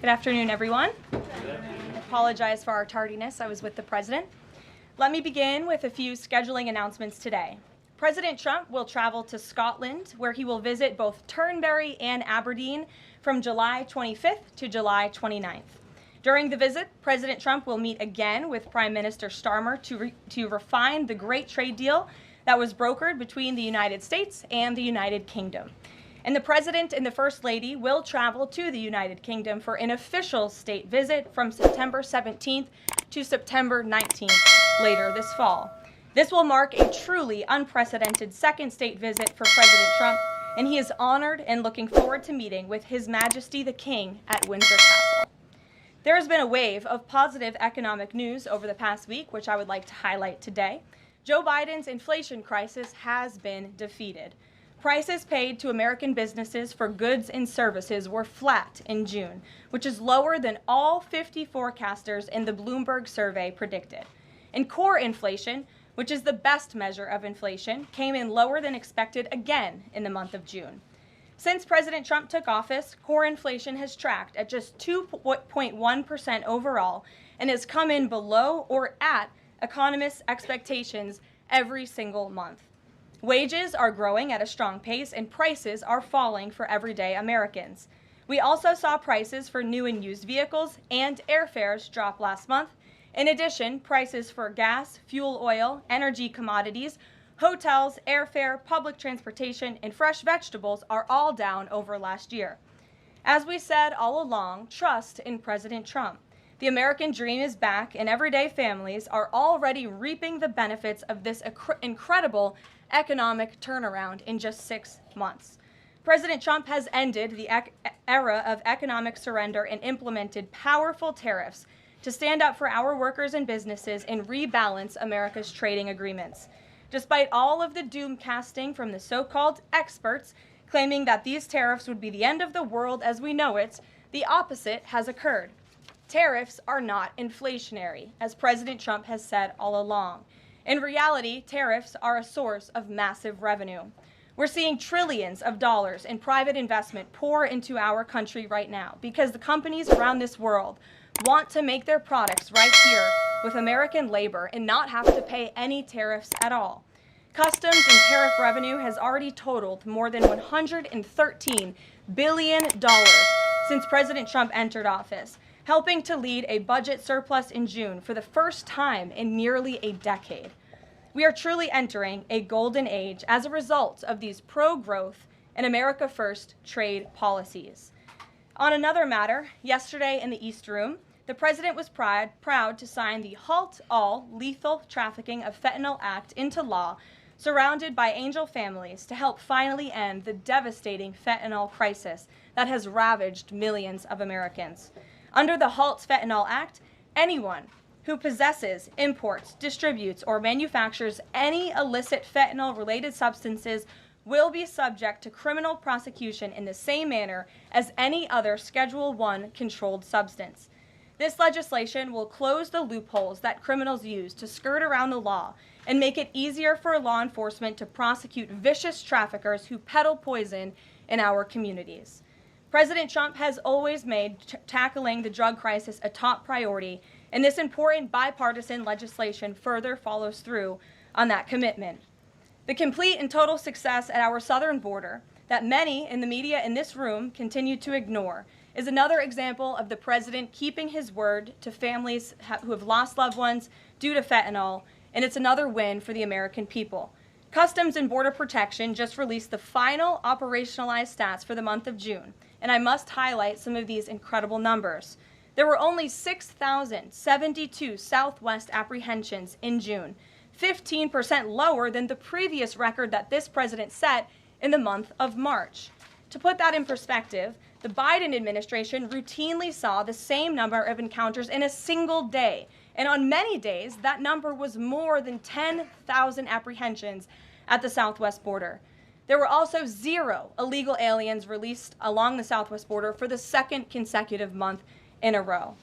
Good afternoon, everyone. I apologize for our tardiness. I was with the president. Let me begin with a few scheduling announcements today. President Trump will travel to Scotland, where he will visit both Turnberry and Aberdeen from July 25th to July 29th. During the visit, President Trump will meet again with Prime Minister Starmer to refine the great trade deal that was brokered between the United States and the United Kingdom. And the President and the First Lady will travel to the United Kingdom for an official state visit from September 17th to September 19th later this fall. This will mark a truly unprecedented second state visit for President Trump, and he is honored and looking forward to meeting with His Majesty the King at Windsor Castle. There has been a wave of positive economic news over the past week, which I would like to highlight today. Joe Biden's inflation crisis has been defeated. Prices paid to American businesses for goods and services were flat in June, which is lower than all 50 forecasters in the Bloomberg survey predicted. And core inflation, which is the best measure of inflation, came in lower than expected again in the month of June. Since President Trump took office, core inflation has tracked at just 2.1% overall and has come in below or at economists' expectations every single month. Wages are growing at a strong pace and prices are falling for everyday Americans. We also saw prices for new and used vehicles and airfares drop last month. In addition, prices for gas, fuel oil, energy commodities, hotels, airfare, public transportation, and fresh vegetables are all down over last year. As we said all along, trust in President Trump. The American dream is back, and everyday families are already reaping the benefits of this incredible economic turnaround in just 6 months. President Trump has ended the era of economic surrender and implemented powerful tariffs to stand up for our workers and businesses and rebalance America's trading agreements. Despite all of the doom casting from the so-called experts claiming that these tariffs would be the end of the world as we know it, the opposite has occurred. Tariffs are not inflationary, as President Trump has said all along. In reality, tariffs are a source of massive revenue. We're seeing trillions of dollars in private investment pour into our country right now because the companies around this world want to make their products right here with American labor and not have to pay any tariffs at all. Customs and tariff revenue has already totaled more than $113 billion since President Trump entered office, helping to lead a budget surplus in June for the first time in nearly a decade. We are truly entering a golden age as a result of these pro-growth and America First trade policies. On another matter, yesterday in the East Room, the president was proud to sign the Halt All Lethal Trafficking of Fentanyl Act into law, surrounded by angel families to help finally end the devastating fentanyl crisis that has ravaged millions of Americans. Under the Halt Fentanyl Act, anyone who possesses, imports, distributes, or manufactures any illicit fentanyl-related substances will be subject to criminal prosecution in the same manner as any other Schedule I controlled substance. This legislation will close the loopholes that criminals use to skirt around the law and make it easier for law enforcement to prosecute vicious traffickers who peddle poison in our communities. President Trump has always made tackling the drug crisis a top priority, and this important bipartisan legislation further follows through on that commitment. The complete and total success at our southern border that many in the media in this room continue to ignore is another example of the president keeping his word to families who have lost loved ones due to fentanyl, and it's another win for the American people. Customs and Border Protection just released the final operationalized stats for the month of June, and I must highlight some of these incredible numbers. There were only 6,072 Southwest apprehensions in June, 15% lower than the previous record that this president set in the month of March. To put that in perspective, the Biden administration routinely saw the same number of encounters in a single day, and on many days, that number was more than 10,000 apprehensions at the Southwest border. There were also 0 illegal aliens released along the Southwest border for the second consecutive month in a row.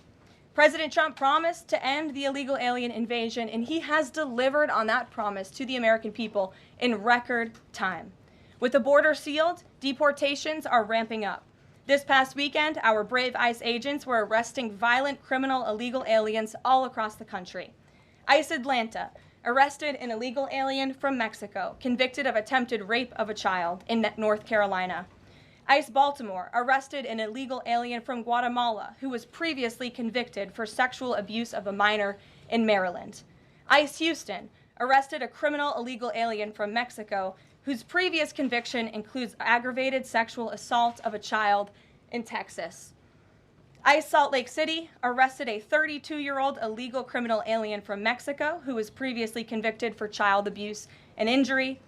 President Trump promised to end the illegal alien invasion, and he has delivered on that promise to the American people in record time. With the border sealed, deportations are ramping up. This past weekend, our brave ICE agents were arresting violent criminal illegal aliens all across the country. ICE Atlanta arrested an illegal alien from Mexico, convicted of attempted rape of a child in North Carolina. ICE Baltimore arrested an illegal alien from Guatemala who was previously convicted for sexual abuse of a minor in Maryland. ICE Houston arrested a criminal illegal alien from Mexico whose previous conviction includes aggravated sexual assault of a child in Texas. ICE Salt Lake City arrested a 32-year-old illegal criminal alien from Mexico who was previously convicted for child abuse and injury.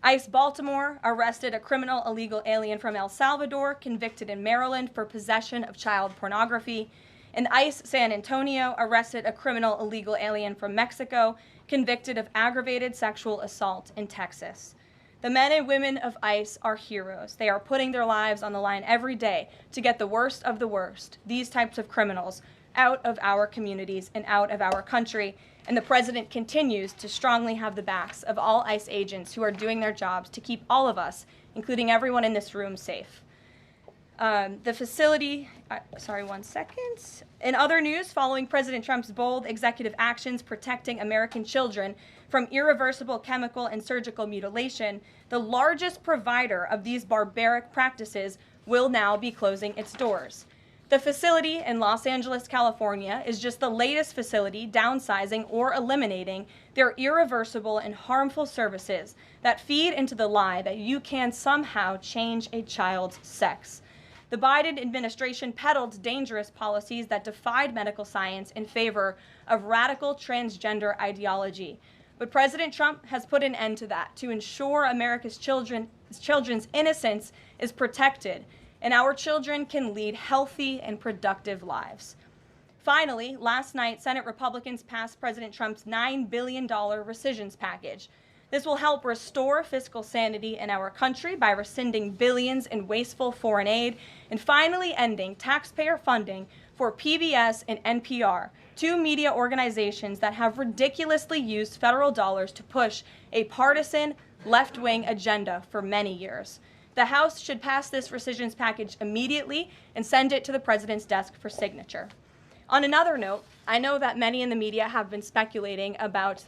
ICE Baltimore arrested a criminal illegal alien from El Salvador convicted in Maryland for possession of child pornography. And ICE San Antonio arrested a criminal illegal alien from Mexico convicted of aggravated sexual assault in Texas. The men and women of ICE are heroes. They are putting their lives on the line every day to get the worst of the worst, these types of criminals, out of our communities and out of our country. And the president continues to strongly have the backs of all ICE agents who are doing their jobs to keep all of us, including everyone in this room, safe. The facility, one second. In other news, following President Trump's bold executive actions protecting American children from irreversible chemical and surgical mutilation, the largest provider of these barbaric practices will now be closing its doors. The facility in Los Angeles, California, is just the latest facility downsizing or eliminating their irreversible and harmful services that feed into the lie that you can somehow change a child's sex. The Biden administration peddled dangerous policies that defied medical science in favor of radical transgender ideology. But President Trump has put an end to that to ensure America's children's innocence is protected and our children can lead healthy and productive lives. Finally, last night, Senate Republicans passed President Trump's $9 billion rescissions package. This will help restore fiscal sanity in our country by rescinding billions in wasteful foreign aid and finally ending taxpayer funding for PBS and NPR, two media organizations that have ridiculously used federal dollars to push a partisan left-wing agenda for many years. The House should pass this rescissions package immediately and send it to the president's desk for signature. On another note, I know that many in the media have been speculating about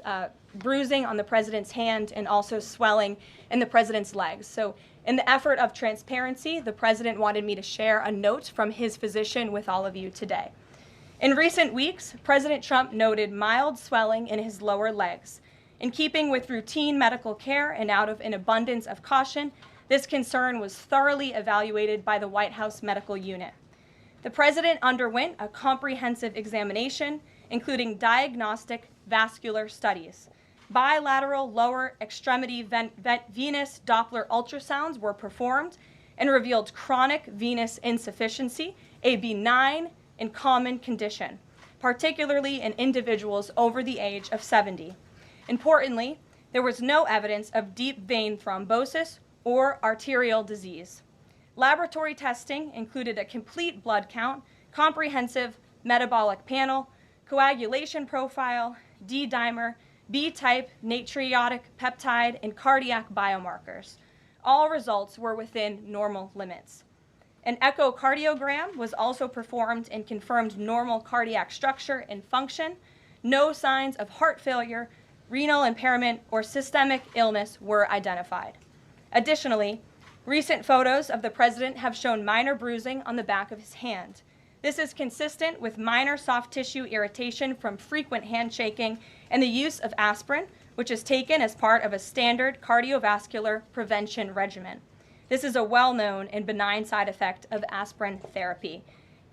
bruising on the president's hand and also swelling in the president's legs. So in the effort of transparency, the president wanted me to share a note from his physician with all of you today. In recent weeks, President Trump noted mild swelling in his lower legs. In keeping with routine medical care and out of an abundance of caution, this concern was thoroughly evaluated by the White House medical unit. The president underwent a comprehensive examination, including diagnostic vascular studies. Bilateral lower extremity venous Doppler ultrasounds were performed and revealed chronic venous insufficiency, a benign and common condition, particularly in individuals over the age of 70. Importantly, there was no evidence of deep vein thrombosis or arterial disease. Laboratory testing included a complete blood count, comprehensive metabolic panel, coagulation profile, D-dimer, B-type natriuretic peptide, and cardiac biomarkers. All results were within normal limits. An echocardiogram was also performed and confirmed normal cardiac structure and function. No signs of heart failure, renal impairment, or systemic illness were identified. Additionally, recent photos of the president have shown minor bruising on the back of his hand. This is consistent with minor soft tissue irritation from frequent handshaking and the use of aspirin, which is taken as part of a standard cardiovascular prevention regimen. This is a well-known and benign side effect of aspirin therapy.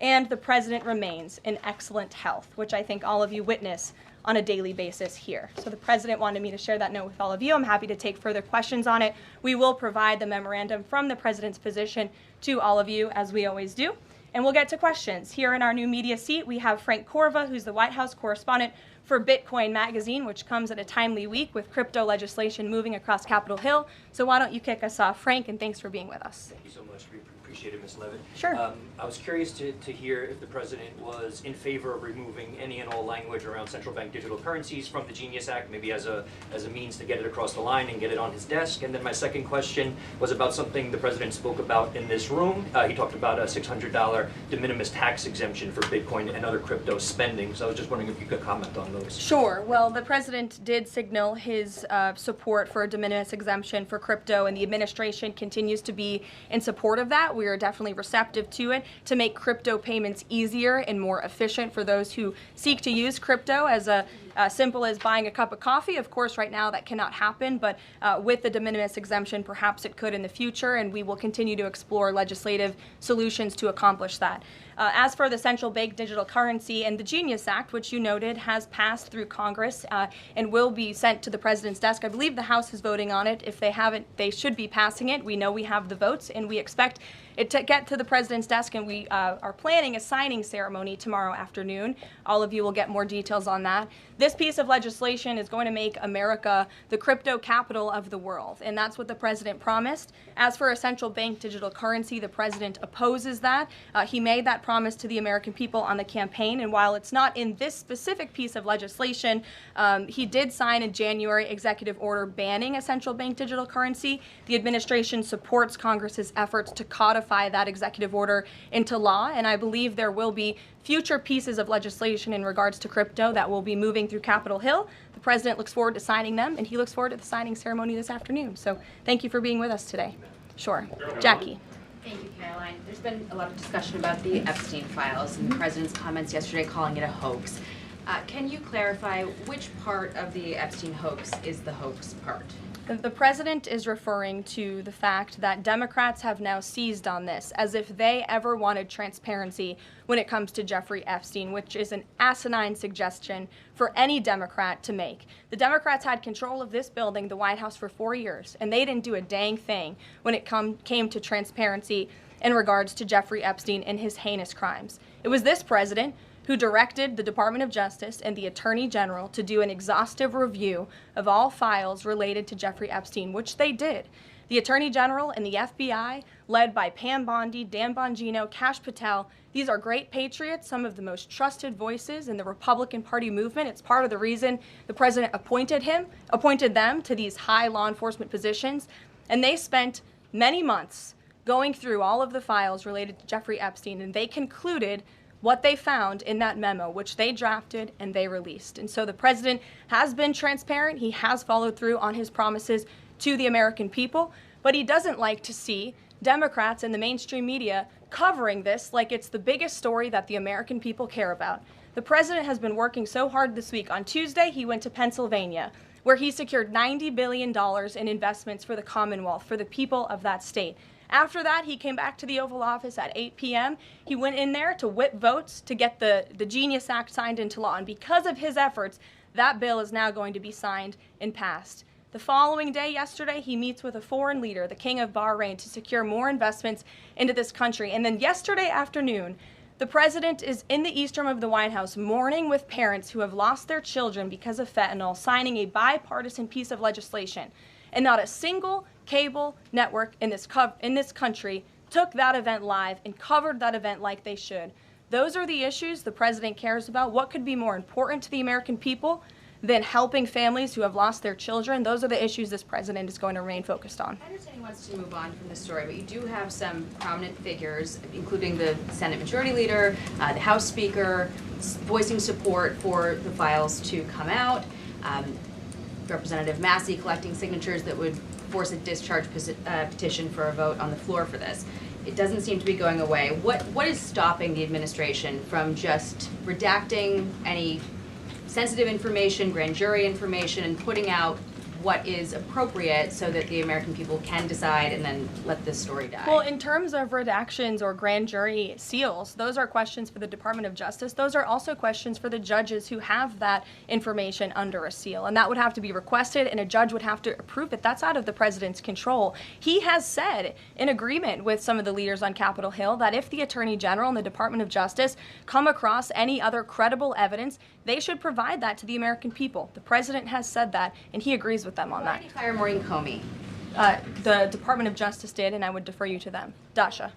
And the president remains in excellent health, which I think all of you witness on a daily basis here. So the president wanted me to share that note with all of you. I'm happy to take further questions on it. We will provide the memorandum from the president's physician to all of you, as we always do. And we'll get to questions. Here in our new media seat, we have Frank Corva, who's the White House correspondent for Bitcoin Magazine, which comes at a timely week with crypto legislation moving across Capitol Hill. So why don't you kick us off, Frank, and thanks for being with us. Thank you so much. We Appreciate it, Ms. Levitt. Sure. I was curious to hear if the president was in favor of removing any and all language around central bank digital currencies from the Genius Act, maybe as a means to get it across the line and get it on his desk. And then my second question was about something the president spoke about in this room. He talked about a $600 de minimis tax exemption for Bitcoin and other crypto spending. So I was just wondering if you could comment on those. Sure. Well, the president did signal his support for a de minimis exemption for crypto, and the administration continues to be in support of that. We are definitely receptive to it to make crypto payments easier and more efficient for those who seek to use crypto as simple as buying a cup of coffee. Of course, right now that cannot happen, but with the de minimis exemption, perhaps it could in the future, and we will continue to explore legislative solutions to accomplish that. As for the central bank digital currency and the Genius Act, which you noted has passed through Congress and will be sent to the president's desk. I believe the House is voting on it. If they haven't, they should be passing it. We know we have the votes, and we expect it to get to the president's desk, and we are planning a signing ceremony tomorrow afternoon. All of you will get more details on that. This piece of legislation is going to make America the crypto capital of the world, and that's what the president promised. As for a central bank digital currency, the president opposes that. He made that promise to the American people on the campaign, and while it's not in this specific piece of legislation, he did sign a January executive order banning a central bank digital currency. The administration supports Congress's efforts to codify that executive order into law, and I believe there will be future pieces of legislation in regards to crypto that will be moving through Capitol Hill. The president looks forward to signing them, and he looks forward to the signing ceremony this afternoon. So thank you for being with us today. Sure. Jackie. Thank you, Caroline. There's been a lot of discussion about the Epstein files and the president's comments yesterday calling it a hoax. Can you clarify which part of the Epstein hoax is the hoax part? The president is referring to the fact that Democrats have now seized on this as if they ever wanted transparency when it comes to Jeffrey Epstein, which is an asinine suggestion for any Democrat to make. The Democrats had control of this building, the White House, for 4 years, and they didn't do a dang thing when it came to transparency in regards to Jeffrey Epstein and his heinous crimes. It was this president who directed the Department of Justice and the Attorney General to do an exhaustive review of all files related to Jeffrey Epstein, which they did. The Attorney General and the FBI, led by Pam Bondi, Dan Bongino, Kash Patel, these are great patriots, some of the most trusted voices in the Republican Party movement. It's part of the reason the president appointed them to these high law enforcement positions, and they spent many months going through all of the files related to Jeffrey Epstein, and they concluded what they found in that memo, which they drafted and they released. And so the president has been transparent. He has followed through on his promises to the American people, but he doesn't like to see Democrats and the mainstream media covering this like it's the biggest story that the American people care about. The president has been working so hard this week. On Tuesday, he went to Pennsylvania, where he secured $90 billion in investments for the Commonwealth, for the people of that state. After that, he came back to the Oval Office at 8 p.m. He went in there to whip votes to get the Genius Act signed into law. And because of his efforts, that bill is now going to be signed and passed. The following day, yesterday, he meets with a foreign leader, the King of Bahrain, to secure more investments into this country. And then yesterday afternoon, the president is in the East Room of the White House mourning with parents who have lost their children because of fentanyl, signing a bipartisan piece of legislation. And not a single cable network in this country took that event live and covered that event like they should. Those are the issues the president cares about. What could be more important to the American people than helping families who have lost their children? Those are the issues this president is going to remain focused on. I understand he wants to move on from this story, but you do have some prominent figures, including the Senate Majority Leader, the House Speaker, voicing support for the files to come out. Representative Massey collecting signatures that would force a discharge petition for a vote on the floor for this. It doesn't seem to be going away. What is stopping the administration from just redacting any sensitive information, grand jury information, and putting out what is appropriate so that the American people can decide and then let this story die? Well, in terms of redactions or grand jury seals, those are questions for the Department of Justice. Those are also questions for the judges who have that information under a seal. And that would have to be requested, and a judge would have to approve it. That's out of the president's control. He has said, in agreement with some of the leaders on Capitol Hill, that if the Attorney General and the Department of Justice come across any other credible evidence, they should provide that to the American people. The president has said that, and he agrees with them on that. Why did he fire Maureen Comey? The Department of Justice did, and I would defer you to them. Dasha.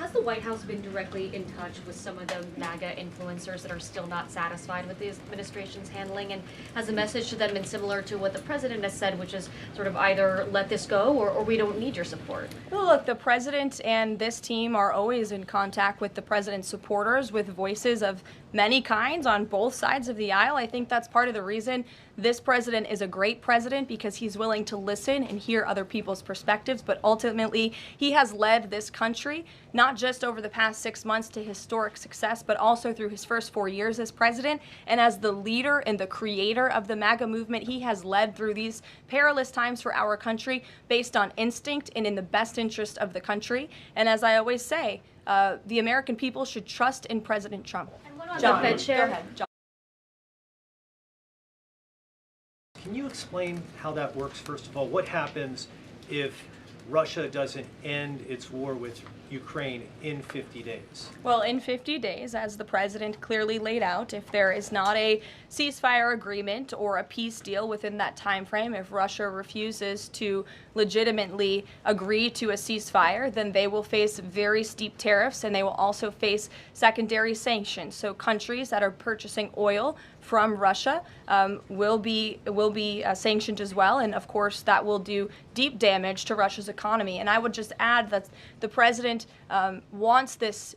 Has the White House been directly in touch with some of the MAGA influencers that are still not satisfied with the administration's handling? And has the message to them been similar to what the president has said, which is sort of either let this go or we don't need your support? Well, look, the president and this team are always in contact with the president's supporters, with voices of many kinds on both sides of the aisle. I think that's part of the reason this president is a great president, because he's willing to listen and hear other people's perspectives. But ultimately, he has led this country, not just over the past 6 months to historic success, but also through his first 4 years as president. And as the leader and the creator of the MAGA movement, he has led through these perilous times for our country based on instinct and in the best interest of the country. And as I always say, the American people should trust in President Trump. And one on John, the Fed chair. go ahead, John. Can you explain how that works, first of all? What happens if Russia doesn't end its war with Ukraine in 50 days? Well, in 50 days, as the president clearly laid out, if there is not a ceasefire agreement or a peace deal within that time frame, if Russia refuses to legitimately agree to a ceasefire, then they will face very steep tariffs, and they will also face secondary sanctions. So countries that are purchasing oil from Russia will be sanctioned as well, and of course that will do deep damage to Russia's economy. And I would just add that the president wants this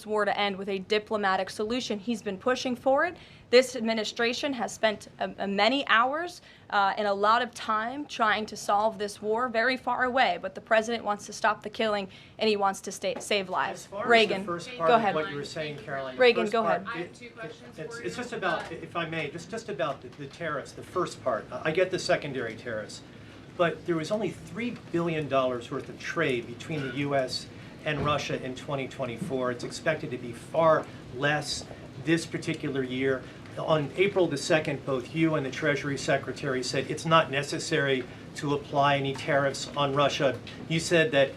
war to end with a diplomatic solution. He's been pushing for it. This administration has spent many hours and a lot of time trying to solve this war very far away, but the president wants to stop the killing and he wants to save lives. As far Reagan, as the first part go of ahead. what you were saying, Caroline. Reagan, first go part, ahead. I have two questions for you. It's just about, if I may, just about the tariffs, the first part. I get the secondary tariffs, but there was only $3 billion worth of trade between the U.S. and Russia in 2024. It's expected to be far less this particular year. On April the 2nd, both you and the Treasury Secretary said it's not necessary to apply any tariffs on Russia. You said that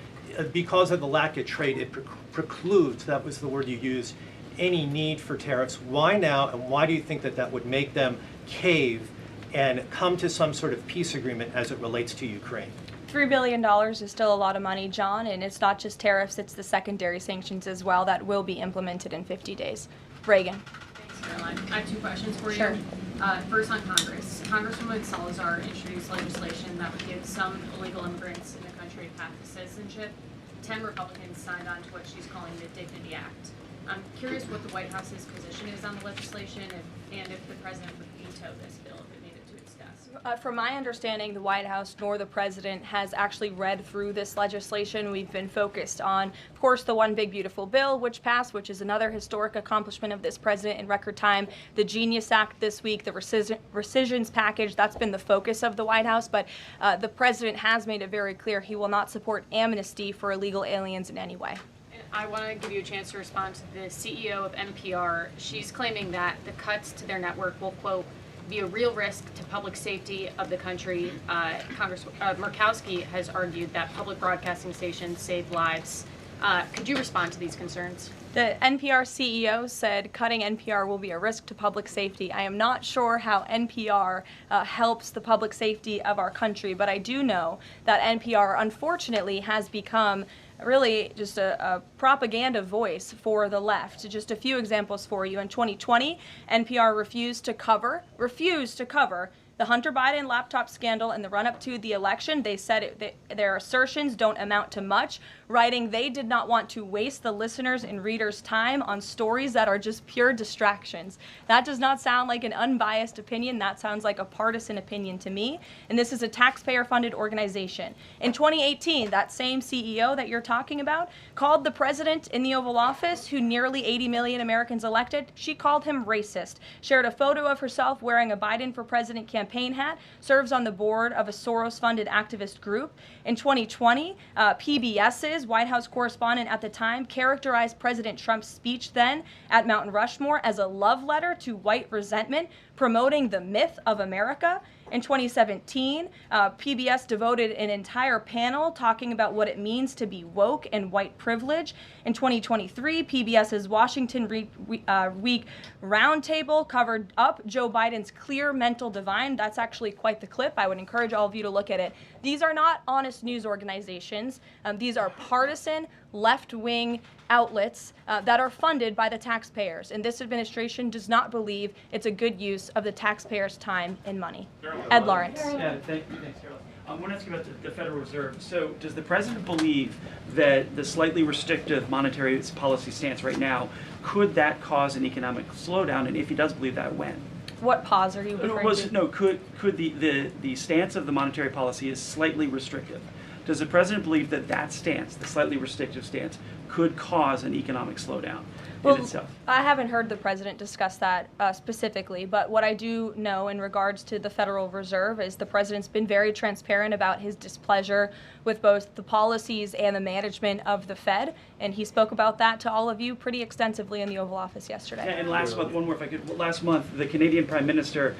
because of the lack of trade, it precludes, that was the word you used, any need for tariffs. Why now, and why do you think that that would make them cave and come to some sort of peace agreement as it relates to Ukraine? $3 billion is still a lot of money, John, and it's not just tariffs, it's the secondary sanctions as well that will be implemented in 50 days. Reagan. Thanks, Caroline. I have two questions for Sure. you. First on Congress. Congresswoman Salazar introduced legislation that would give some illegal immigrants in the country a path to citizenship. 10 Republicans signed on to what she's calling the Dignity Act. I'm curious what the White House's position is on the legislation and if the president would veto this bill if it made it to its desk. From my understanding, the White House nor the president has actually read through this legislation. We've been focused on, of course, the One Big Beautiful Bill, which passed, which is another historic accomplishment of this president in record time. The Genius Act this week, the rescissions package, that's been the focus of the White House. But the president has made it very clear he will not support amnesty for illegal aliens in any way. I want to give you a chance to respond to the CEO of NPR. She's claiming that the cuts to their network will, quote, be a real risk to public safety of the country. Murkowski has argued that public broadcasting stations save lives. Could you respond to these concerns? The NPR CEO said cutting NPR will be a risk to public safety. I am not sure how NPR helps the public safety of our country, but I do know that NPR, unfortunately, has become really just a propaganda voice for the left. Just a few examples for you. In 2020, NPR refused to cover the Hunter Biden laptop scandal in the run-up to the election. They said their assertions don't amount to much, writing they did not want to waste the listeners' and readers' time on stories that are just pure distractions. That does not sound like an unbiased opinion. That sounds like a partisan opinion to me. And this is a taxpayer-funded organization. In 2018, that same CEO that you're talking about called the president in the Oval Office, who nearly 80 million Americans elected, she called him racist, shared a photo of herself wearing a Biden for President campaign hat, serves on the board of a Soros-funded activist group. In 2020, PBS's White House correspondent at the time characterized President Trump's speech then at Mount Rushmore as a love letter to white resentment, promoting the myth of America. In 2017, PBS devoted an entire panel talking about what it means to be woke and white privilege. In 2023, PBS's Washington Week Roundtable covered up Joe Biden's clear mental divide. That's actually quite the clip. I would encourage all of you to look at it. These are not honest news organizations. These are partisan, left-wing outlets that are funded by the taxpayers. And this administration does not believe it's a good use of the taxpayers' time and money. Ed Lawrence. Yeah, thanks, Carol. I want to ask you about the Federal Reserve. So does the president believe that the slightly restrictive monetary policy stance right now, could that cause an economic slowdown? And if he does believe that, when? What pause are you referring to? No, could the stance of the monetary policy is slightly restrictive? Does the president believe that that stance, the slightly restrictive stance, could cause an economic slowdown in itself? I haven't heard the president discuss that specifically, but what I do know in regards to the Federal Reserve is the president's been very transparent about his displeasure with both the policies and the management of the Fed, and he spoke about that to all of you pretty extensively in the Oval Office yesterday. Yeah, and last month, one more if I could, last month the Canadian Prime Minister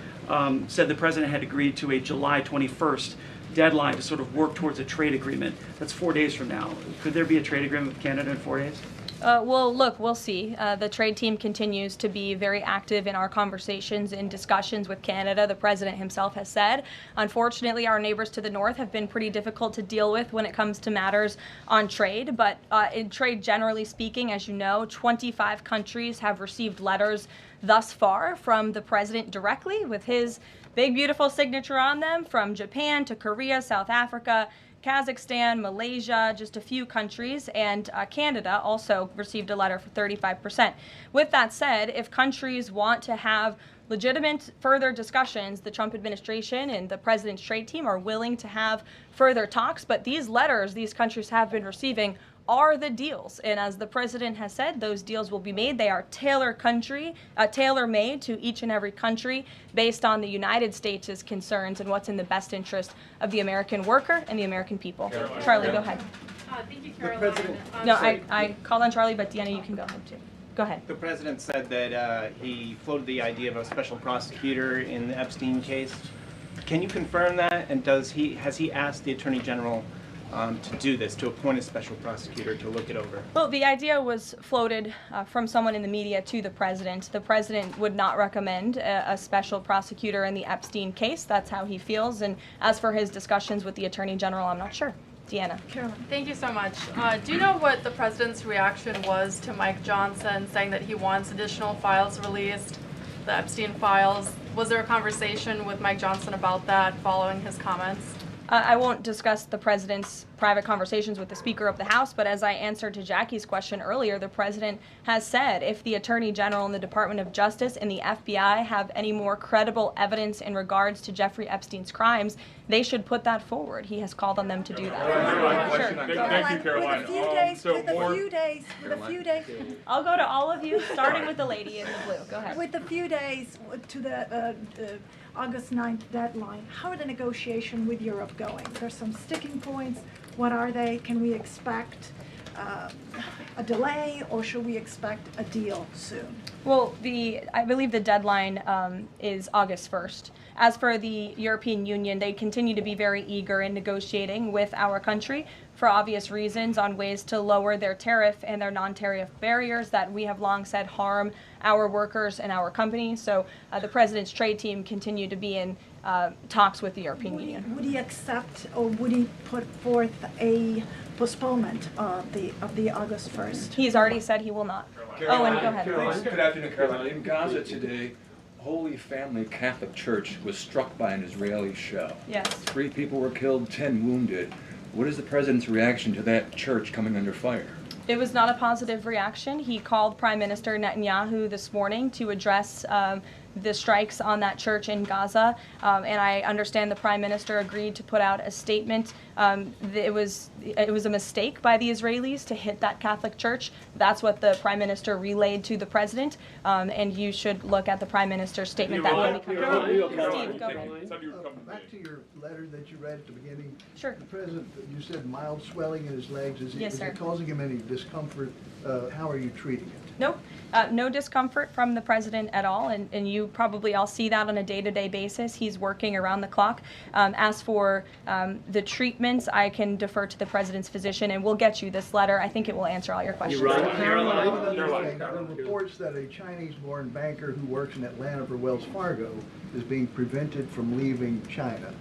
said the president had agreed to a July 21st deadline to sort of work towards a trade agreement. That's 4 days from now. Could there be a trade agreement with Canada in 4 days? Well, look, we'll see. The trade team continues to be very active in our conversations and discussions with Canada. The president himself has said, unfortunately, our neighbors to the north have been pretty difficult to deal with when it comes to matters on trade. But in trade, generally speaking, as you know, 25 countries have received letters thus far from the president directly with his big, beautiful signature on them, from Japan to Korea, South Africa, Kazakhstan, Malaysia, just a few countries, and Canada also received a letter for 35%. With that said, if countries want to have legitimate further discussions, the Trump administration and the president's trade team are willing to have further talks, but these letters these countries have been receiving are the deals. And as the president has said, those deals will be made. They are tailor-made to each and every country based on the United States' concerns and what's in the best interest of the American worker and the American people. Charlie, go ahead. Thank you, Caroline. No, I called on Charlie, but Deanna, you can go ahead too. Go ahead. The president said that he floated the idea of a special prosecutor in the Epstein case. Can you confirm that? And has he asked the Attorney General to do this, to appoint a special prosecutor to look it over? Well, the idea was floated from someone in the media to the president. The president would not recommend a special prosecutor in the Epstein case. That's how he feels. And as for his discussions with the Attorney General, I'm not sure. Deanna. Caroline. Thank you so much. Do you know what the president's reaction was to Mike Johnson saying that he wants additional files released, the Epstein files? Was there a conversation with Mike Johnson about that following his comments? I won't discuss the president's private conversations with the Speaker of the House, but as I answered to Jackie's question earlier, the president has said if the Attorney General and the Department of Justice and the FBI have any more credible evidence in regards to Jeffrey Epstein's crimes, they should put that forward. He has called on them to do that. Sure. Thank you, Caroline. With a few days. I'll go to all of you, starting with the lady in the blue. Go ahead. With a few days to the August 9th deadline, how are the negotiations with Europe going? There's some sticking points. What are they? Can we expect a delay, or should we expect a deal soon? Well, I believe the deadline is August 1st. As for the European Union, they continue to be very eager in negotiating with our country for obvious reasons on ways to lower their tariff and their non-tariff barriers that we have long said harm our workers and our companies. So the president's trade team continue to be in talks with the European Union. Would he accept, or would he put forth a postponement of the August 1st? He's already said he will not. Caroline, Owen, go ahead. Good afternoon, Caroline. In Gaza today, Holy Family Catholic Church was struck by an Israeli shell. Yes. 3 people were killed, 10 wounded. What is the president's reaction to that church coming under fire? It was not a positive reaction. He called Prime Minister Netanyahu this morning to address the strikes on that church in Gaza, and I understand the Prime Minister agreed to put out a statement. It was a mistake by the Israelis to hit that Catholic church. That's what the Prime Minister relayed to the President, and you should look at the Prime Minister's statement that way. Steve, go ahead. Back to your letter that you read at the beginning. Sure. The President, you said mild swelling in his legs. Is Yes, it sir. causing him any discomfort How are you treating it? Nope. No discomfort from the president at all, and you probably all see that on a day-to-day basis. He's working around the clock. As for the treatments, I can defer to the president's physician, and we'll get you this letter. I think it will answer all your questions. There are reports that a Chinese-born banker who works in Atlanta for Wells Fargo is being prevented from leaving China.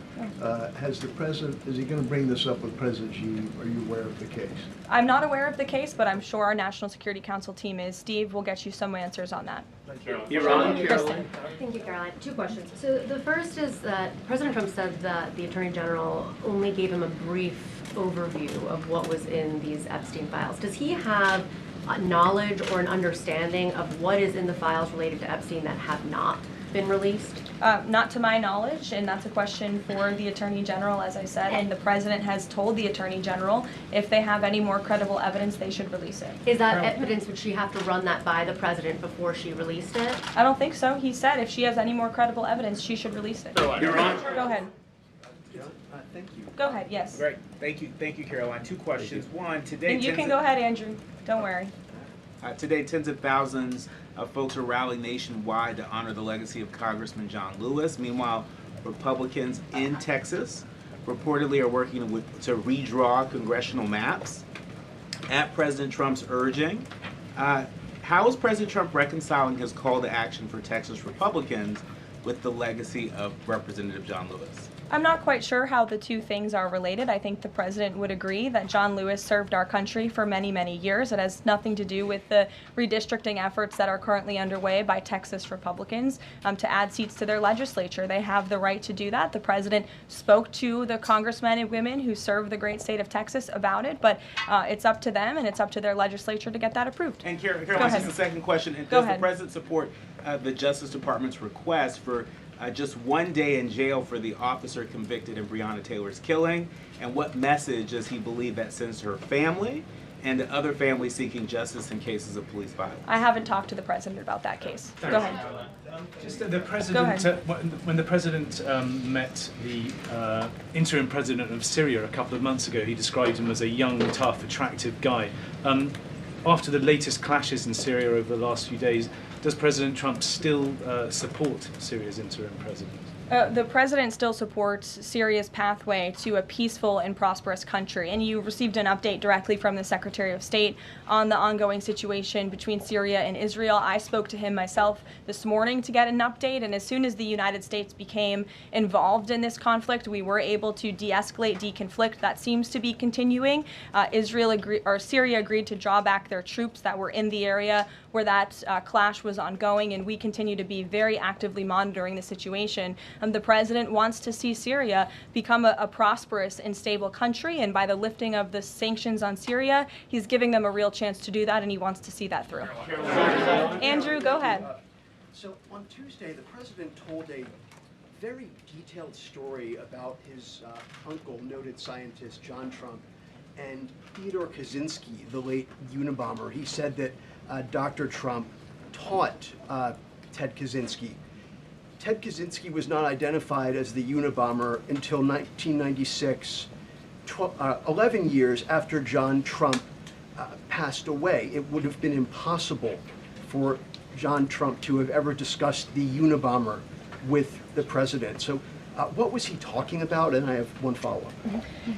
Has the president, is he going to bring this up with President Xi? Are you aware of the case? I'm not aware of the case, but I'm sure our National Security Council team is. Steve will get you some answers on that. Kristen. Thank you, Caroline. Two questions. So the first is that President Trump said that the Attorney General only gave him a brief overview of what was in these Epstein files. Does he have knowledge or an understanding of what is in the files related to Epstein that have not been released? Not to my knowledge, and that's a question for the Attorney General, as I said, and the President has told the Attorney General if they have any more credible evidence, they should release it. Is that evidence, would she have to run that by the President before she released it? I don't think so. He said if she has any more credible evidence, she should release it. Go ahead. Thank you. Go ahead, yes. Great. Thank you, Caroline. Two questions. One, today... And you can go ahead, Andrew. Don't worry. Today, tens of thousands of folks are rallying nationwide to honor the legacy of Congressman John Lewis. Meanwhile, Republicans in Texas reportedly are working to redraw congressional maps at President Trump's urging. How is President Trump reconciling his call to action for Texas Republicans with the legacy of Representative John Lewis? I'm not quite sure how the two things are related. I think the president would agree that John Lewis served our country for many, many years. It has nothing to do with the redistricting efforts that are currently underway by Texas Republicans to add seats to their legislature. They have the right to do that. The president spoke to the congressmen and women who serve the great state of Texas about it, but it's up to them and it's up to their legislature to get that approved. And Caroline, just the second question. Does the president support the Justice Department's request for just 1 day in jail for the officer convicted in Breonna Taylor's killing? And what message does he believe that sends to her family and to other families seeking justice in cases of police violence? I haven't talked to the president about that case. Go ahead. Just the president, when the president met the interim president of Syria a couple of months ago, he described him as a young, tough, attractive guy. After the latest clashes in Syria over the last few days, does President Trump still support Syria's interim president? The president still supports Syria's pathway to a peaceful and prosperous country, and you received an update directly from the Secretary of State on the ongoing situation between Syria and Israel. I spoke to him myself this morning to get an update, and as soon as the United States became involved in this conflict, we were able to de-escalate, deconflict. That seems to be continuing. Syria agreed to draw back their troops that were in the area where that clash was ongoing, and we continue to be very actively monitoring the situation. The president wants to see Syria become a prosperous and stable country, and by the lifting of the sanctions on Syria, he's giving them a real chance to do that, and he wants to see that through. Andrew, go ahead. So on Tuesday, the president told a very detailed story about his uncle, noted scientist John Trump, and Theodore Kaczynski, the late Unabomber. He said that Dr. Trump taught Ted Kaczynski. Ted Kaczynski was not identified as the Unabomber until 1996, 11 years after John Trump passed away. It would have been impossible for John Trump to have ever discussed the Unabomber with the president. So what was he talking about? And I have one follow-up.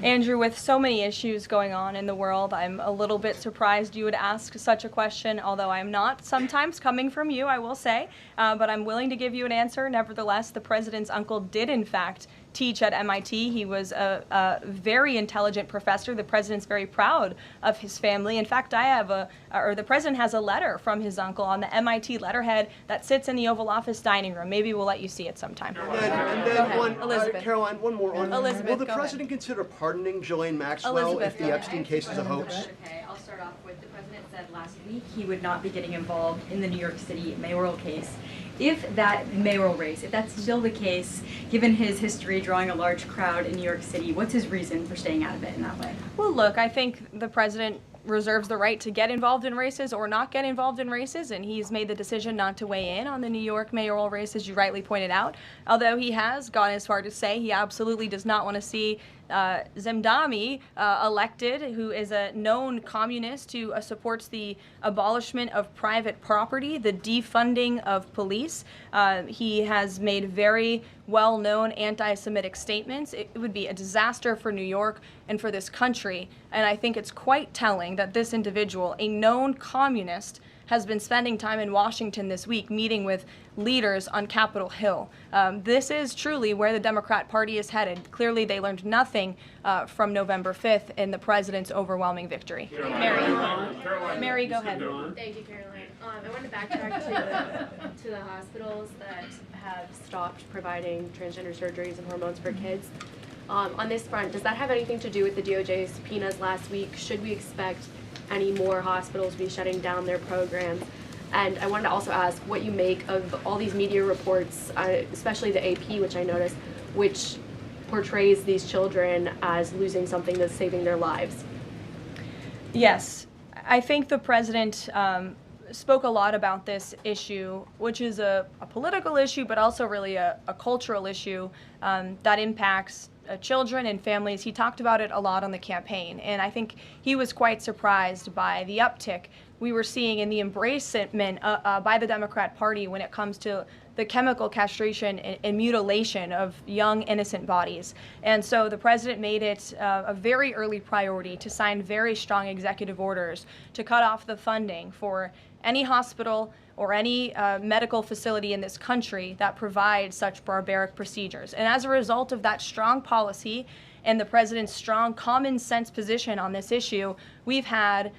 Andrew, with so many issues going on in the world, I'm a little bit surprised you would ask such a question, although I'm not sometimes coming from you, I will say, but I'm willing to give you an answer. Nevertheless, the president's uncle did, in fact, teach at MIT. He was a very intelligent professor. The president's very proud of his family. In fact, the president has a letter from his uncle on the MIT letterhead that sits in the Oval Office dining room. Maybe we'll let you see it sometime. And then Elizabeth. Caroline, one more on. Elizabeth, will the go president consider pardoning Ghislaine Maxwell Elizabeth, if the Epstein case is a hoax? Okay, I'll start off with the president said last week he would not be getting involved in the New York City mayoral case. If that mayoral race, if that's still the case, given his history drawing a large crowd in New York City, what's his reason for staying out of it in that way? Well, look, I think the president reserves the right to get involved in races or not get involved in races, and he's made the decision not to weigh in on the New York mayoral race, as you rightly pointed out, although he has gone as far to say he absolutely does not want to see Zemdami, elected, who is a known communist who supports the abolishment of private property, the defunding of police. He has made very well-known anti-Semitic statements. It would be a disaster for New York and for this country. And I think it's quite telling that this individual, a known communist, has been spending time in Washington this week meeting with leaders on Capitol Hill. This is truly where the Democrat Party is headed. Clearly, they learned nothing from November 5th in the president's overwhelming victory. Mary, go ahead. Thank you, Caroline. I want to backtrack to the hospitals that have stopped providing transgender surgeries and hormones for kids. On this front, does that have anything to do with the DOJ subpoenas last week? Should we expect any more hospitals be shutting down their programs? And I wanted to also ask what you make of all these media reports, especially the AP, which I noticed, which portrays these children as losing something that's saving their lives. Yes, I think the president spoke a lot about this issue, which is a political issue, but also really a cultural issue that impacts children and families. He talked about it a lot on the campaign, and I think he was quite surprised by the uptick we were seeing in the embracement by the Democrat Party when it comes to the chemical castration and mutilation of young, innocent bodies. And so the president made it a very early priority to sign very strong executive orders to cut off the funding for any hospital or any medical facility in this country that provides such barbaric procedures. And as a result of that strong policy and the president's strong common sense position on this issue, we've had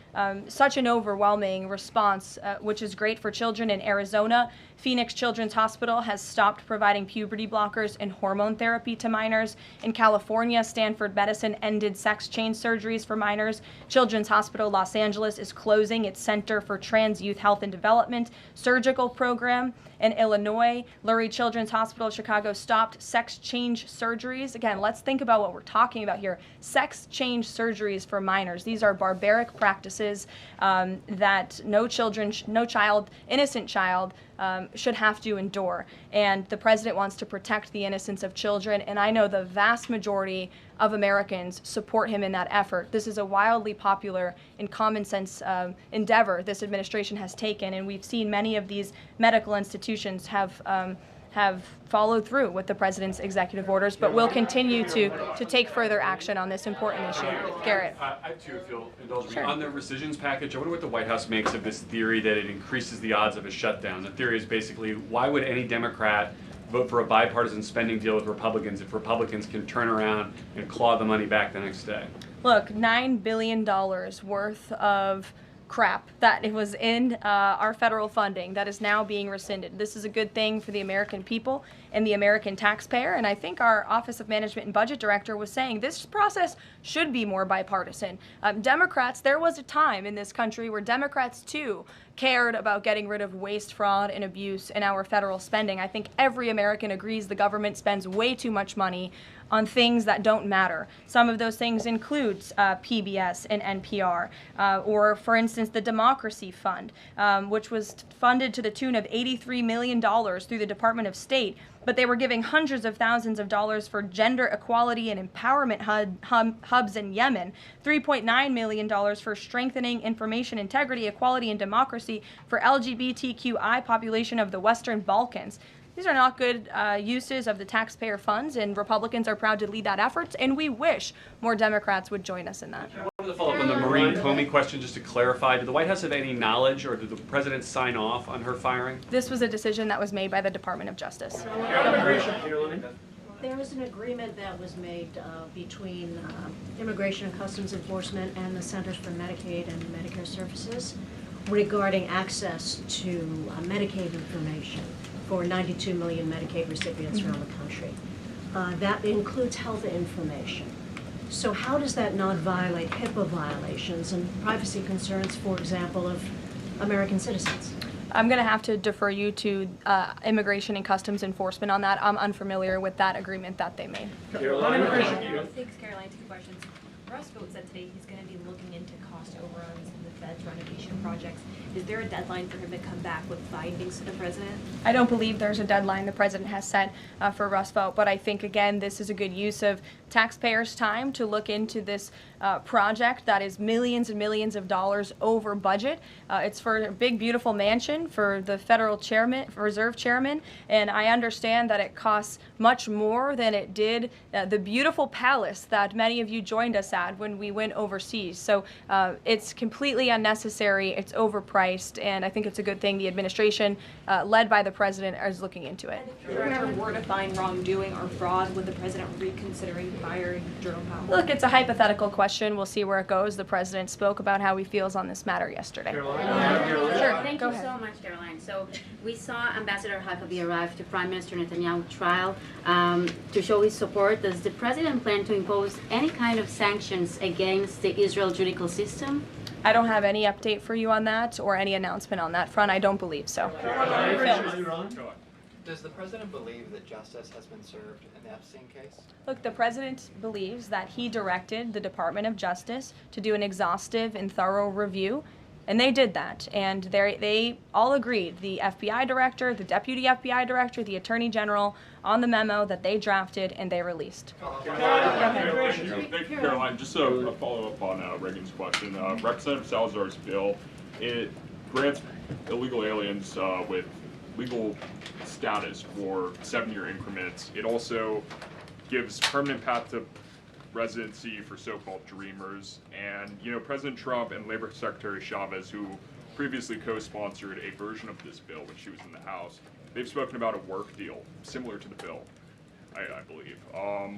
such an overwhelming response, which is great for children in Arizona. Phoenix Children's Hospital has stopped providing puberty blockers and hormone therapy to minors. In California, Stanford Medicine ended sex change surgeries for minors. Children's Hospital Los Angeles is closing its Center for Trans Youth Health and Development surgical program. In Illinois, Lurie Children's Hospital of Chicago stopped sex change surgeries. Again, let's think about what we're talking about here. Sex change surgeries for minors. These are barbaric practices that no child, innocent child, should have to endure. And the president wants to protect the innocence of children, and I know the vast majority of Americans support him in that effort. This is a wildly popular and common sense endeavor this administration has taken, and we've seen many of these medical institutions have followed through with the president's executive orders, but will continue to take further action on this important issue. Garrett. I too, if you'll indulge me. Sure. On the rescissions package, I wonder what the White House makes of this theory that it increases the odds of a shutdown. The theory is basically, why would any Democrat vote for a bipartisan spending deal with Republicans if Republicans can turn around and claw the money back the next day? Look, $9 billion worth of crap that it was in our federal funding that is now being rescinded. This is a good thing for the American people and the American taxpayer, and I think our Office of Management and Budget Director was saying this process should be more bipartisan. Democrats, there was a time in this country where Democrats too cared about getting rid of waste, fraud, and abuse in our federal spending. I think every American agrees the government spends way too much money on things that don't matter. Some of those things include PBS and NPR, or for instance, the Democracy Fund, which was funded to the tune of $83 million through the Department of State, but they were giving hundreds of thousands of dollars for gender equality and empowerment hubs in Yemen, $3.9 million for strengthening information integrity, equality, and democracy for LGBTQI population of the Western Balkans. These are not good uses of the taxpayer funds, and Republicans are proud to lead that effort, and we wish more Democrats would join us in that. I wanted to follow up on the Maureen Comey question just to clarify. Did the White House have any knowledge, or did the president sign off on her firing? This was a decision that was made by the Department of Justice. There was an agreement that was made between Immigration and Customs Enforcement and the Centers for Medicaid and Medicare Services regarding access to Medicaid information for 92 million Medicaid recipients around the country. That includes health information. So how does that not violate HIPAA violations and privacy concerns, for example, of American citizens? I'm going to have to defer you to Immigration and Customs Enforcement on that. I'm unfamiliar with that agreement that they made. Thanks, Caroline. Two questions. Russ Vought said today he's going to be looking into cost overruns in the Fed's renovation projects. Is there a deadline for him to come back with findings to the president? I don't believe there's a deadline the president has set for Rust Belt, but I think, again, this is a good use of taxpayers' time to look into this project that is millions and millions of dollars over budget. It's for a big, beautiful mansion for the federal chairman, reserve chairman, and I understand that it costs much more than it did the beautiful palace that many of you joined us at when we went overseas. So it's completely unnecessary, it's overpriced, and I think it's a good thing the administration, led by the president, is looking into it. If there ever were to find wrongdoing or fraud, would the president reconsidering firing Jerome Powell? Look, it's a hypothetical question. We'll see where it goes. The president spoke about how he feels on this matter yesterday. Sure. Thank you so much, Caroline. So we saw Ambassador Huckabee arrive to Prime Minister Netanyahu's trial to show his support. Does the president plan to impose any kind of sanctions against the Israel judicial system? I don't have any update for you on that or any announcement on that front. I don't believe so. Does the president believe that justice has been served in the Epstein case? Look, the president believes that he directed the Department of Justice to do an exhaustive and thorough review, and they did that. And they all agreed, the FBI director, the deputy FBI director, the attorney general, on the memo that they drafted and they released. Thank you, Caroline. Just a follow-up on Reagan's question. Representative Salazar's bill, it grants illegal aliens with legal status for 7-year increments. It also gives permanent path to residency for so-called dreamers. And, you know, President Trump and Labor Secretary Chavez, who previously co-sponsored a version of this bill when she was in the House, they've spoken about a work deal similar to the bill, I believe.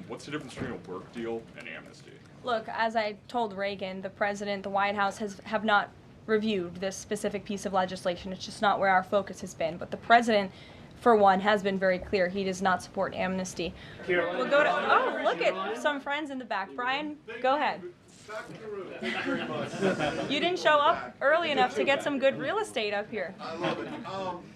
What's the difference between a work deal and amnesty? Look, as I told Reagan, the president, the White House have not reviewed this specific piece of legislation. It's just not where our focus has been. But the president, for one, has been very clear he does not support amnesty. We'll go to, oh, look at some friends in the back. Brian, go ahead. You didn't show up early enough to get some good real estate up here. I love it.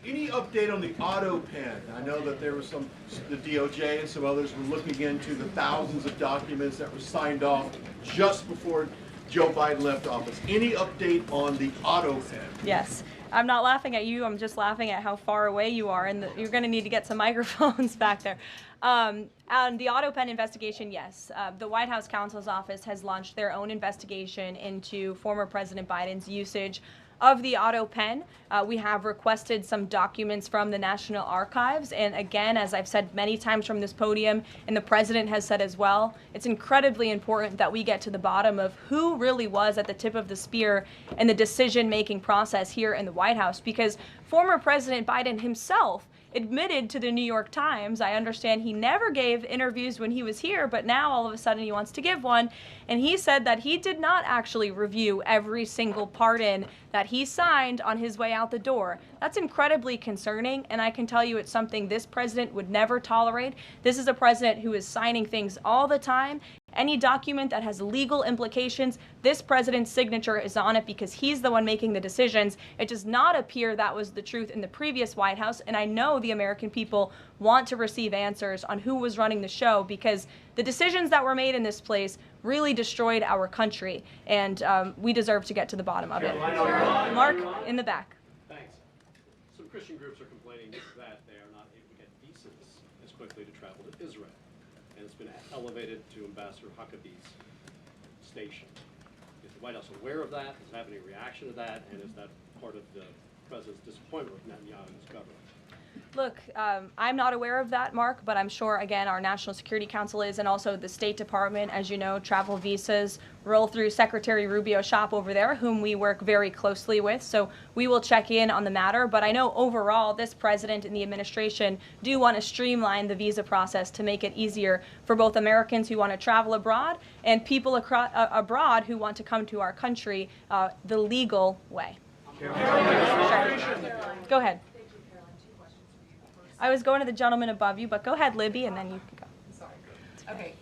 Any update on the auto pen? I know that there was the DOJ and some others were looking into the thousands of documents that were signed off just before Joe Biden left office. Any update on the auto pen? Yes. I'm not laughing at you. I'm just laughing at how far away you are, and you're going to need to get some microphones back there. On the auto pen investigation, yes. The White House counsel's office has launched their own investigation into former President Biden's usage of the auto pen. We have requested some documents from the National Archives, and again, as I've said many times from this podium, and the president has said as well, it's incredibly important that we get to the bottom of who really was at the tip of the spear in the decision-making process here in the White House, because former President Biden himself admitted to the New York Times, I understand he never gave interviews when he was here, but now all of a sudden he wants to give one, and he said that he did not actually review every single pardon that he signed on his way out the door. That's incredibly concerning, and I can tell you it's something this president would never tolerate. This is a president who is signing things all the time. Any document that has legal implications, this president's signature is on it because he's the one making the decisions. It does not appear that was the truth in the previous White House, and I know the American people want to receive answers on who was running the show, because the decisions that were made in this place really destroyed our country, and we deserve to get to the bottom of it. Mark, in the back. Thanks. Some Christian groups are complaining that they are not able to get visas as quickly to travel to Israel, and it's been elevated to Ambassador Huckabee's station. Is the White House aware of that? Does it have any reaction to that? And is that part of the president's disappointment with Netanyahu and his government? Look, I'm not aware of that, Mark, but I'm sure, again, our National Security Council is, and also the State Department. As you know, travel visas roll through Secretary Rubio's shop over there, whom we work very closely with. So we will check in on the matter. But I know overall, this president and the administration do want to streamline the visa process to make it easier for both Americans who want to travel abroad and people abroad who want to come to our country the legal way. Sure. Go ahead. I was going to the gentleman above you, but go ahead, Libby, and then you can go. Sorry. Okay,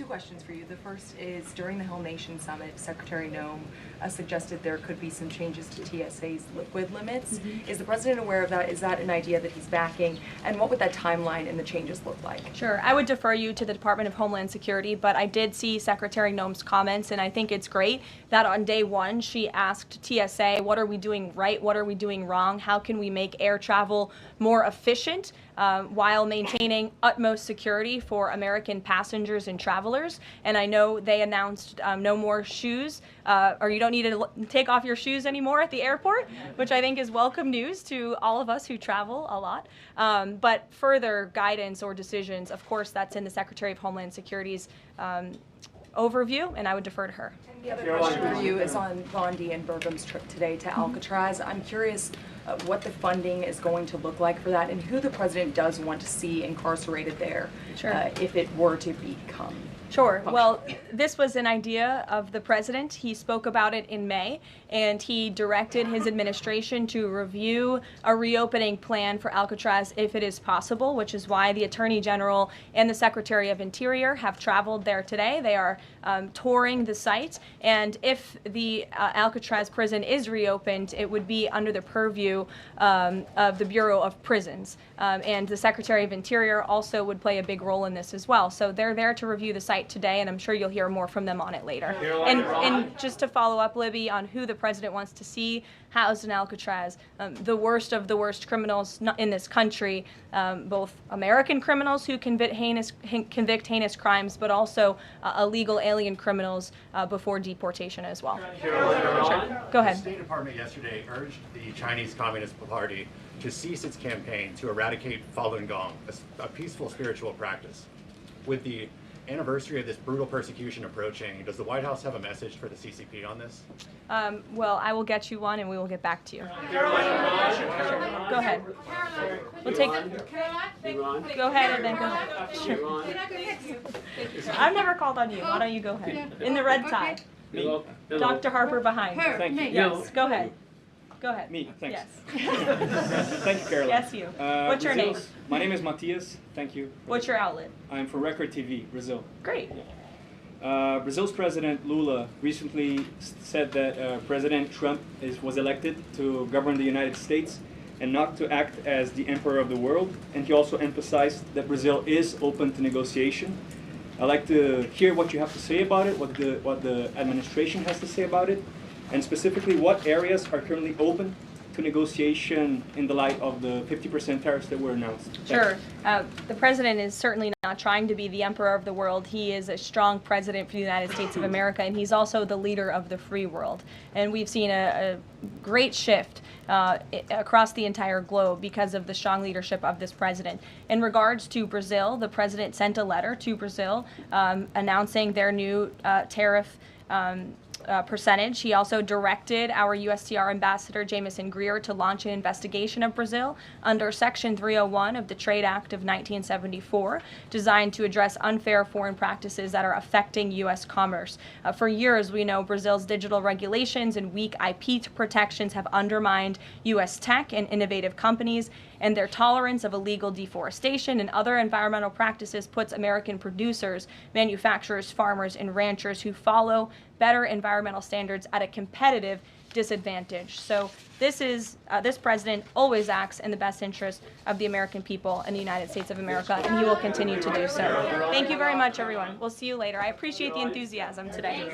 Two questions for you. The first is, during the Hill Nation Summit, Secretary Noem suggested there could be some changes to TSA's liquid limits. Is the president aware of that? Is that an idea that he's backing? And what would that timeline and the changes look like? Sure. I would defer you to the Department of Homeland Security, but I did see Secretary Noem's comments, and I think it's great that on day one she asked TSA, what are we doing right? What are we doing wrong? How can we make air travel more efficient while maintaining utmost security for American passengers and travelers? And I know they announced no more shoes, or you don't need to take off your shoes anymore at the airport, which I think is welcome news to all of us who travel a lot. But further guidance or decisions, of course, that's in the Secretary of Homeland Security's overview, and I would defer to her. The other question for you is on Bondi and Burgum's trip today to Alcatraz. I'm curious what the funding is going to look like for that, and who the president does want to see incarcerated there, if it were to become. Sure. Well, this was an idea of the president. He spoke about it in May, and he directed his administration to review a reopening plan for Alcatraz if it is possible, which is why the Attorney General and the Secretary of Interior have traveled there today. They are touring the site, and if the Alcatraz prison is reopened, it would be under the purview of the Bureau of Prisons, and the Secretary of Interior also would play a big role in this as well. So they're there to review the site today, and I'm sure you'll hear more from them on it later. And just to follow up, Libby, on who the president wants to see housed in Alcatraz, the worst of the worst criminals in this country, both American criminals who convict heinous crimes, but also illegal alien criminals before deportation as well. Sure. Go ahead. The State Department yesterday urged the Chinese Communist Party to cease its campaign to eradicate Falun Gong, a peaceful spiritual practice. With the anniversary of this brutal persecution approaching, does the White House have a message for the CCP on this? Well, I will get you one, and we will get back to you. Sure. Go ahead. We'll take. Go ahead, and then go ahead. Sure. I've never called on you. Why don't you go ahead? In the red tie. Hello. Dr. Harper behind. Thank you. Yes. Go ahead. Go ahead. Me, thanks. Yes. Thank you, Caroline. Yes, you. What's your name? My name is Matias. Thank you. What's your outlet? I'm from Record TV, Brazil. Great. Brazil's President Lula recently said that President Trump was elected to govern the United States and not to act as the emperor of the world. And he also emphasized that Brazil is open to negotiation. I'd like to hear what you have to say about it, what the administration has to say about it, and specifically what areas are currently open to negotiation in the light of the 50% tariffs that were announced. Sure. The president is certainly not trying to be the emperor of the world. He is a strong president for the United States of America, and he's also the leader of the free world. And we've seen a great shift across the entire globe because of the strong leadership of this president. In regards to Brazil, the president sent a letter to Brazil announcing their new tariff percentage. He also directed our USTR ambassador, Jameson Greer, to launch an investigation of Brazil under Section 301 of the Trade Act of 1974, designed to address unfair foreign practices that are affecting U.S. commerce. For years, we know Brazil's digital regulations and weak IP protections have undermined U.S. tech and innovative companies, and their tolerance of illegal deforestation and other environmental practices puts American producers, manufacturers, farmers, and ranchers who follow better environmental standards at a competitive disadvantage. So this president always acts in the best interest of the American people and the United States of America, and he will continue to do so. Thank you very much, everyone. We'll see you later. I appreciate the enthusiasm today.